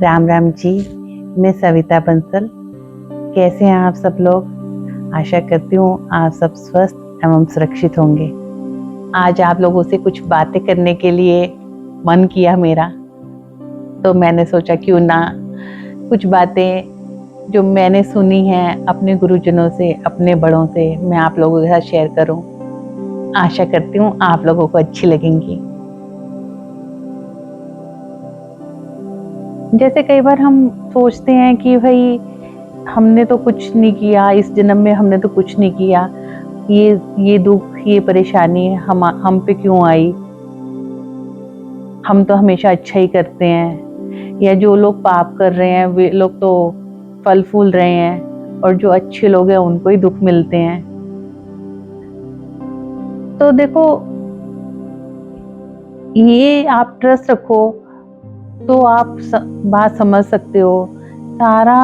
राम राम जी। मैं सविता बंसल। कैसे हैं आप सब लोग? आशा करती हूँ आप सब स्वस्थ एवं सुरक्षित होंगे। आज आप लोगों से कुछ बातें करने के लिए मन किया मेरा, तो मैंने सोचा क्यों ना कुछ बातें जो मैंने सुनी हैं अपने गुरुजनों से, अपने बड़ों से, मैं आप लोगों के साथ शेयर करूं। आशा करती हूँ आप लोगों को अच्छी लगेंगी। जैसे कई बार हम सोचते हैं कि भाई हमने तो कुछ नहीं किया, इस जन्म में हमने तो कुछ नहीं किया, ये दुख, ये परेशानी हम पे क्यों आई? हम तो हमेशा अच्छा ही करते हैं, या जो लोग पाप कर रहे हैं वे लोग तो फल फूल रहे हैं, और जो अच्छे लोग हैं उनको ही दुख मिलते हैं। तो देखो, ये आप ट्रस्ट रखो तो आप बात समझ सकते हो। सारा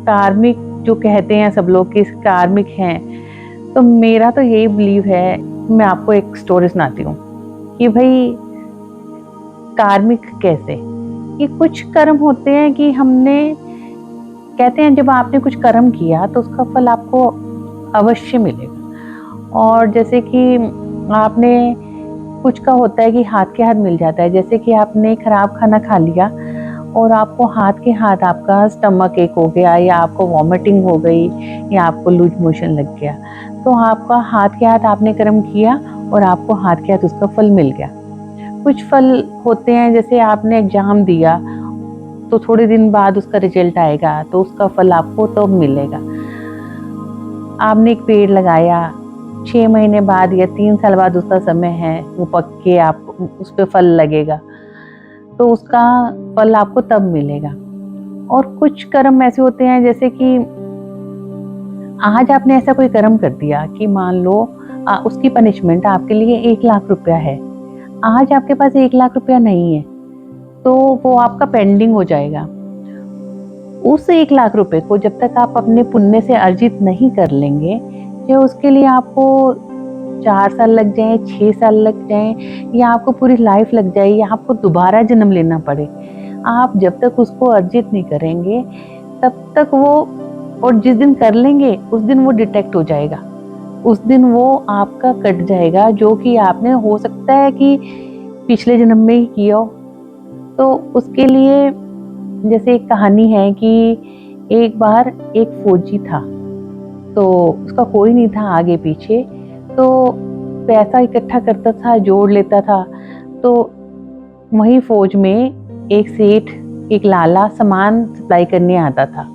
कार्मिक, जो कहते हैं सब लोग कि कार्मिक हैं, तो मेरा तो यही बिलीव है। मैं आपको एक स्टोरी सुनाती हूँ कि भाई कार्मिक कैसे, कि कुछ कर्म होते हैं कि हमने, कहते हैं जब आपने कुछ कर्म किया तो उसका फल आपको अवश्य मिलेगा। और जैसे कि आपने कुछ का होता है कि हाथ के हाथ मिल जाता है। जैसे कि आपने खराब खाना खा लिया और आपको हाथ के हाथ आपका स्टमक एक हो गया, या आपको वॉमिटिंग हो गई, या आपको लूज मोशन लग गया, तो आपका हाथ के हाथ आपने कर्म किया और आपको हाथ के हाथ उसका फल मिल गया। कुछ फल होते हैं, जैसे आपने एग्जाम दिया तो थोड़े दिन बाद उसका रिजल्ट आएगा, तो उसका फल आपको तो मिलेगा। आपने एक पेड़ लगाया, 6 महीने बाद या 3 साल बाद उसका समय है, वो पक के आप उस पे फल लगेगा, तो उसका फल आपको तब मिलेगा। और कुछ कर्म ऐसे होते हैं, जैसे कि आज आपने ऐसा कोई कर्म कर दिया कि मान लो उसकी पनिशमेंट आपके लिए 1 लाख रुपया है। आज आपके पास 1 लाख रुपया नहीं है, तो वो आपका पेंडिंग हो जाएगा। उस 1 लाख रुपए को जब तक आप अपने पुण्य से अर्जित नहीं कर लेंगे, या उसके लिए आपको 4 साल लग जाए, 6 साल लग जाए, या आपको पूरी लाइफ लग जाए, या आपको दोबारा जन्म लेना पड़े, आप जब तक उसको अर्जित नहीं करेंगे तब तक वो, और जिस दिन कर लेंगे उस दिन वो डिटेक्ट हो जाएगा, उस दिन वो आपका कट जाएगा, जो कि आपने हो सकता है कि पिछले जन्म में ही किया हो। तो उसके लिए जैसे एक कहानी है कि एक बार एक फौजी था, तो उसका कोई नहीं था आगे पीछे, तो पैसा इकट्ठा करता था, जोड़ लेता था। तो वहीं फौज में एक सेठ, एक लाला सामान सप्लाई करने आता था,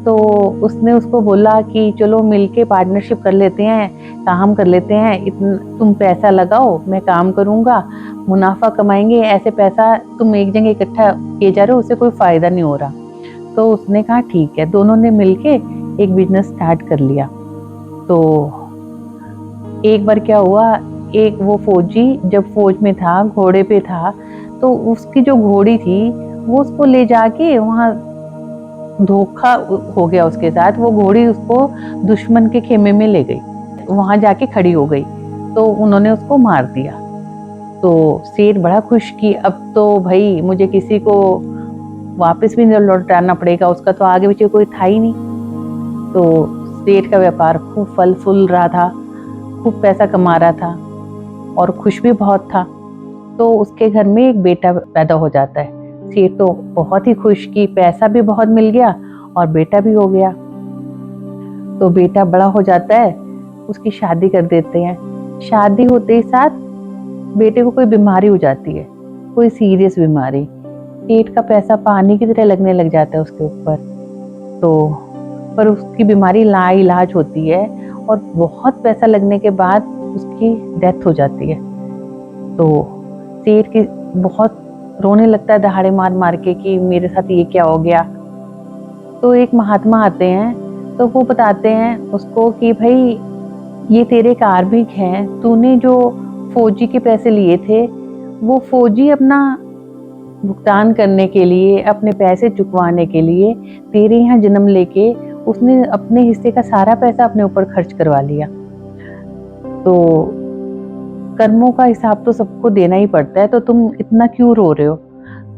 तो उसने उसको बोला कि चलो मिलके पार्टनरशिप कर लेते हैं, काम कर लेते हैं, तुम पैसा लगाओ, मैं काम करूंगा, मुनाफा कमाएंगे, ऐसे पैसा तुम एक जगह इकट्ठा किए जा रहे हो, उससे कोई फायदा नहीं हो रहा। तो उसने कहा ठीक है, दोनों ने मिलके एक बिजनेस स्टार्ट कर लिया। तो एक बार क्या हुआ, एक वो फौजी जब फौज में था, घोड़े पे था, तो उसकी जो घोड़ी थी वो उसको ले जाके वहाँ धोखा हो गया उसके साथ। वो घोड़ी उसको दुश्मन के खेमे में ले गई, वहां जाके खड़ी हो गई, तो उन्होंने उसको मार दिया। तो शेर बड़ा खुश कि अब तो भाई मुझे किसी को वापस भी नहीं लौटाना पड़ेगा, उसका तो आगे पीछे कोई था ही नहीं। तो शेर का व्यापार खूब फल फूल रहा था, खूब पैसा कमा रहा था, और खुश भी बहुत था। तो उसके घर में एक बेटा पैदा हो जाता है। शेर तो बहुत ही खुश कि पैसा भी बहुत मिल गया और बेटा भी हो गया। तो बेटा बड़ा हो जाता है, उसकी शादी कर देते हैं। शादी होते ही साथ बेटे को कोई बीमारी हो जाती है, कोई सीरियस बीमारी। पेट का पैसा पानी की तरह लगने लग जाता है उसके ऊपर। तो पर उसकी बीमारी लाइलाज होती है, और बहुत पैसा लगने के बाद उसकी डेथ हो जाती है। तो शेर की बहुत रोने लगता है दहाड़े मार मार के कि मेरे साथ ये क्या हो गया। तो एक महात्मा आते हैं, तो वो बताते हैं उसको कि भाई ये तेरे कार्मिक हैं, तूने जो फौजी के पैसे लिए थे, वो फौजी अपना भुगतान करने के लिए, अपने पैसे चुकवाने के लिए तेरे यहाँ जन्म लेके उसने अपने हिस्से का सारा पैसा अपने ऊपर खर्च करवा लिया। तो कर्मों का हिसाब तो सबको देना ही पड़ता है, तो तुम इतना क्यों रो रहे हो?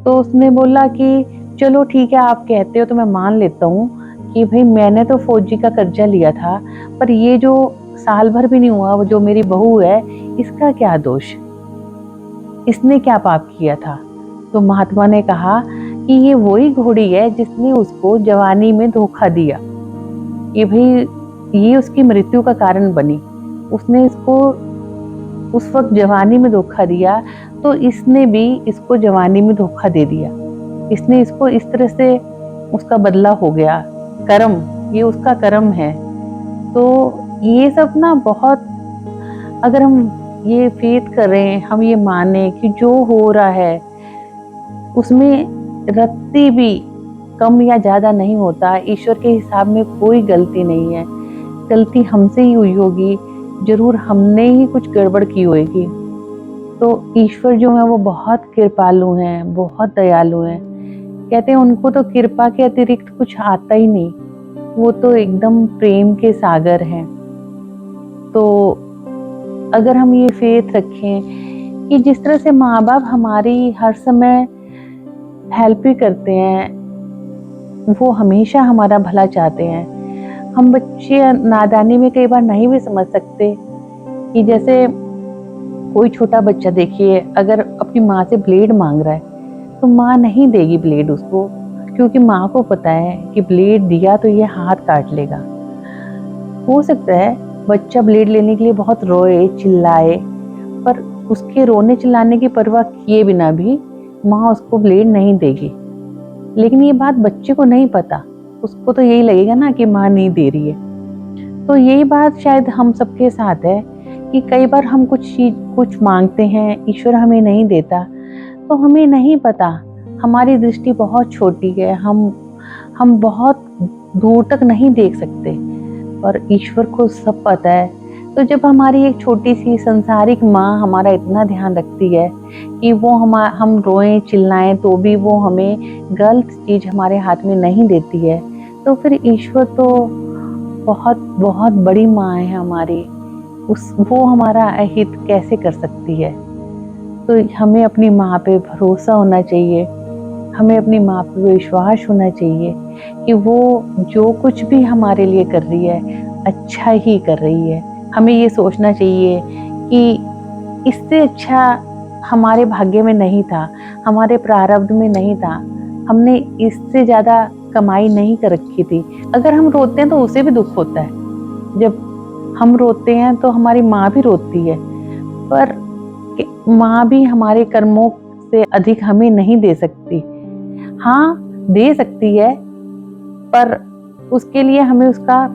तो उसने बोला कि चलो ठीक है, आप कहते हो तो मैं मान लेता हूँ कि भाई मैंने तो फौजी का कर्जा लिया था, पर ये जो साल भर भी नहीं हुआ, वो जो मेरी बहू है, इसका क्या दोष, इसने क्या पाप किया था। तो महात्मा ने कहा कि ये वही घोड़ी है जिसने उसको जवानी में धोखा दिया, ये भाई ये उसकी मृत्यु का कारण बनी। उसने इसको उस वक्त जवानी में धोखा दिया, तो इसने भी इसको जवानी में धोखा दे दिया। इसने इसको इस तरह से, उसका बदला हो गया, कर्म, ये उसका कर्म है। तो ये सब ना बहुत, अगर हम ये फेथ करें, हम ये माने कि जो हो रहा है उसमें रत्ती भी कम या ज्यादा नहीं होता, ईश्वर के हिसाब में कोई गलती नहीं है। गलती हमसे ही हुई होगी, जरूर हमने ही कुछ गड़बड़ की होगी। तो ईश्वर जो है वो बहुत कृपालु हैं, बहुत दयालु हैं। कहते हैं उनको तो कृपा के अतिरिक्त कुछ आता ही नहीं, वो तो एकदम प्रेम के सागर हैं। तो अगर हम ये फेथ रखें कि जिस तरह से माँ बाप हमारी हर समय हेल्प भी करते हैं, वो हमेशा हमारा भला चाहते हैं। हम बच्चे नादानी में कई बार नहीं भी समझ सकते कि जैसे कोई छोटा बच्चा देखिए, अगर अपनी माँ से ब्लेड मांग रहा है तो माँ नहीं देगी ब्लेड उसको, क्योंकि माँ को पता है कि ब्लेड दिया तो ये हाथ काट लेगा। हो सकता है बच्चा ब्लेड लेने के लिए बहुत रोए चिल्लाए, पर उसके रोने चिल्लाने की परवाह किए बिना भी माँ उसको ब्लेड नहीं देगी। लेकिन ये बात बच्चे को नहीं पता, उसको तो यही लगेगा ना कि माँ नहीं दे रही है। तो यही बात शायद हम सबके साथ है कि कई बार हम कुछ मांगते हैं, ईश्वर हमें नहीं देता, तो हमें नहीं पता, हमारी दृष्टि बहुत छोटी है, हम बहुत दूर तक नहीं देख सकते, पर ईश्वर को सब पता है। तो जब हमारी एक छोटी सी संसारिक माँ हमारा इतना ध्यान रखती है कि वो हम रोएं चिल्लाएं तो भी वो हमें गलत चीज हमारे हाथ में नहीं देती है, तो फिर ईश्वर तो बहुत बहुत बड़ी माँ है हमारी, वो हमारा अहित कैसे कर सकती है। तो हमें अपनी माँ पे भरोसा होना चाहिए, हमें अपनी माँ पे विश्वास होना चाहिए कि वो जो कुछ भी हमारे लिए कर रही है अच्छा ही कर रही है। हमें ये सोचना चाहिए कि इससे अच्छा हमारे भाग्य में नहीं था, हमारे प्रारब्ध में नहीं था, हमने इससे ज्यादा कमाई नहीं कर रखी थी। अगर हम रोते हैं तो उसे भी दुख होता है, जब हम रोते हैं तो हमारी माँ भी रोती है, पर माँ भी हमारे कर्मों से अधिक हमें नहीं दे सकती। हाँ दे सकती है, पर उसके लिए हमें उसका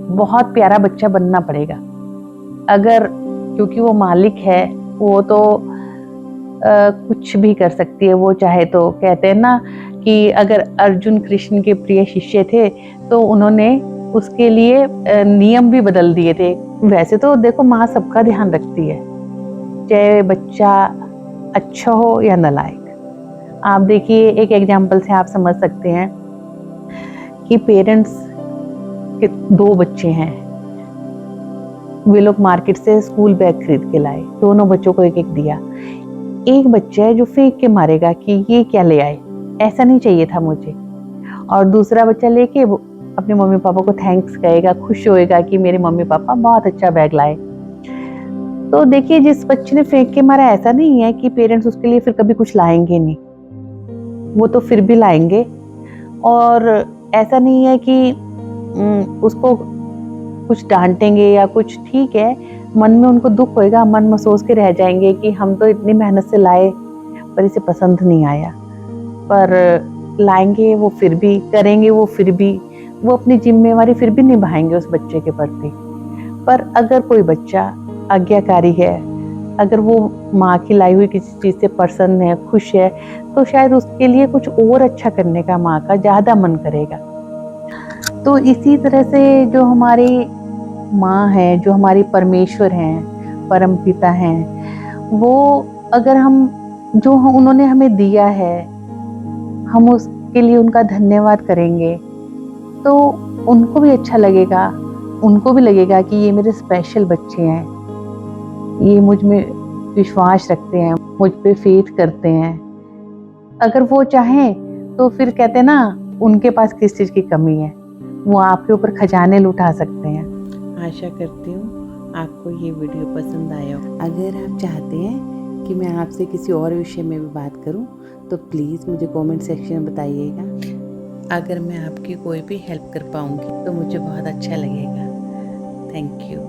बहुत प्यारा बच्चा बनना पड़ेगा। अगर, क्योंकि वो मालिक है, वो तो कुछ भी कर सकती है वो चाहे तो। कहते हैं ना कि अगर अर्जुन कृष्ण के प्रिय शिष्य थे तो उन्होंने उसके लिए नियम भी बदल दिए थे। वैसे तो देखो माँ सबका ध्यान रखती है, चाहे बच्चा अच्छा हो या नालायक। आप देखिए एक एग्जाम्पल से आप समझ सकते हैं कि पेरेंट्स के 2 बच्चे हैं, वे लोग मार्केट से स्कूल बैग खरीद के लाए, दोनों बच्चों को एक एक दिया। एक बच्चा है जो फेंक के मारेगा कि ये क्या ले आए, ऐसा नहीं चाहिए था मुझे, और दूसरा बच्चा लेके अपने मम्मी पापा को थैंक्स कहेगा, खुश होएगा कि मेरे मम्मी पापा बहुत अच्छा बैग लाए। तो देखिए जिस बच्चे ने फेंक के मारा, ऐसा नहीं है कि पेरेंट्स उसके लिए फिर कभी कुछ लाएंगे नहीं, वो तो फिर भी लाएंगे। और ऐसा नहीं है कि उसको कुछ डांटेंगे या कुछ, ठीक है मन में उनको दुख होएगा, मन में सोच के रह जाएंगे कि हम तो इतनी मेहनत से लाए पर इसे पसंद नहीं आया, पर लाएंगे वो फिर भी, करेंगे वो फिर भी, वो अपनी जिम्मेवारी फिर भी निभाएंगे उस बच्चे के प्रति। पर अगर कोई बच्चा आज्ञाकारी है, अगर वो माँ की लाई हुई किसी चीज से प्रसन्न है, खुश है, तो शायद उसके लिए कुछ और अच्छा करने का माँ का ज्यादा मन करेगा। तो इसी तरह से जो हमारी माँ है, जो हमारी परमेश्वर हैं, परम पिता हैं, वो अगर हम जो उन्होंने हमें दिया है हम उसके लिए उनका धन्यवाद करेंगे, तो उनको भी अच्छा लगेगा, उनको भी लगेगा कि ये मेरे स्पेशल बच्चे हैं, ये मुझ में विश्वास रखते हैं, मुझ पे फेथ करते हैं। अगर वो चाहें तो फिर कहते हैं ना, उनके पास किस चीज़ की कमी है, वो आपके ऊपर खजाने लुटा सकते हैं। आशा करती हूँ आपको ये वीडियो पसंद आया हो। अगर आप चाहते हैं कि मैं आपसे किसी और विषय में भी बात करूँ तो प्लीज़ मुझे कमेंट सेक्शन में बताइएगा। अगर मैं आपकी कोई भी हेल्प कर पाऊँगी तो मुझे बहुत अच्छा लगेगा। Thank you.